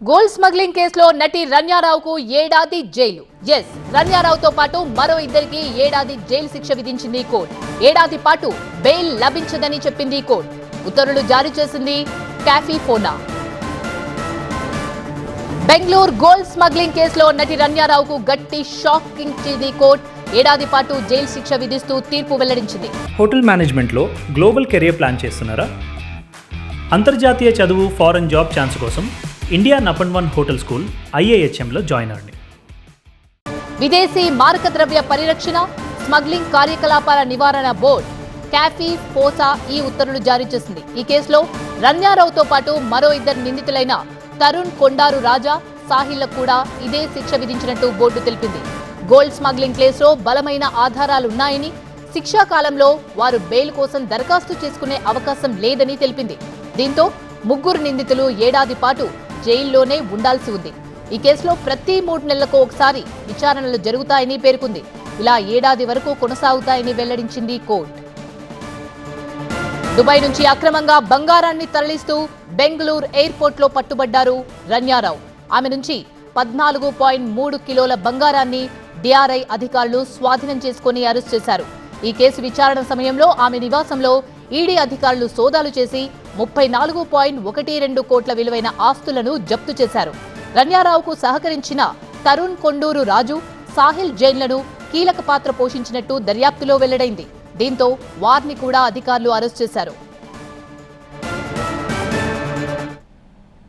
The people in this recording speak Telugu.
గోల్డ్ స్మగ్లింగ్ కేసులో నటి రన్యారావుకు ఏడాది జైలు. రన్యారావుతో పాటు మరో ఇద్దరికి ఏడాది జైలు శిక్ష విధించింది కోర్టు. ఏడాది పాటు బెయిల్ లభించదని చెప్పింది కోర్టు. ఉత్తర్వులు జారీ చేసింది క్యాఫీఫోనా. బెంగళూరు గోల్డ్ స్మగ్లింగ్ కేసులో నటి రన్యారావుకు గట్టి షాక్ ఇచ్చింది కోర్టు. ఏడాది పాటు జైలు శిక్ష విధిస్తూ తీర్పు వెల్లడించింది. హోటల్ మేనేజ్మెంట్లో గ్లోబల్ కెరీర్ ప్లాన్ చేస్తున్నారా? అంతర్జాతీయ చదువు, ఫారెన్ జాబ్ ఛాన్స్ కోసం ఇండియా నంబర్ 1 హోటల్ స్కూల్ IIHMలో జాయిన్ అవ్వండి. విదేశీ మారక ద్రవ్య పరిరక్షణ, స్మగ్లింగ్ కార్యకలాపాల నివారణ బోర్డు క్యాఫీఫోసా ఈ ఉత్తర్వులు జారీ చేసింది. ఈ కేసులో రన్యారావుతో పాటు మరో ఇద్దరు నిందితులైన తరుణ్ కొండారు రాజా, సాహిల్లకు కూడా ఇదే శిక్ష విధించినట్టు బోర్డు తెలిపింది. గోల్డ్ స్మగ్లింగ్ కేసులో బలమైన ఆధారాలున్నాయని, శిక్షా కాలంలో వారు బెయిల్ కోసం దరఖాస్తు చేసుకునే అవకాశం లేదని తెలిపింది. దీంతో ముగ్గురు నిందితులు ఏడాది పాటు జైల్లోనే ఉండాల్సి ఉంది. ఈ కేసులో ప్రతి 3 నెలలకు ఒకసారి విచారణలు జరుగుతాయని పేర్కొంది. ఇలా ఏడాది వరకు కొనసాగుతాయని వెల్లడించింది కోర్టు. దుబాయ్ నుంచి అక్రమంగా బంగారాన్ని తరలిస్తూ బెంగళూరు ఎయిర్పోర్ట్లో పట్టుబడ్డారు రన్యారావు. ఆమె నుంచి 14.3 కిలోల బంగారాన్ని DRI అధికారులు స్వాధీనం చేసుకుని అరెస్ట్ చేశారు. ఈ కేసు విచారణ సమయంలో ఆమె నివాసంలో ఈడీ అధికారులు సోదాలు చేసి 34.12 కోట్ల విలువైన ఆస్తులను జప్తు చేశారు. రన్యారావుకు సహకరించిన తరుణ్ కొండూరు రాజు, సాహిల్ జైన్లను కీలక పాత్ర పోషించినట్టు దర్యాప్తులో వెల్లడైంది. దీంతో వారిని కూడా అధికారులు అరెస్ట్ చేశారు.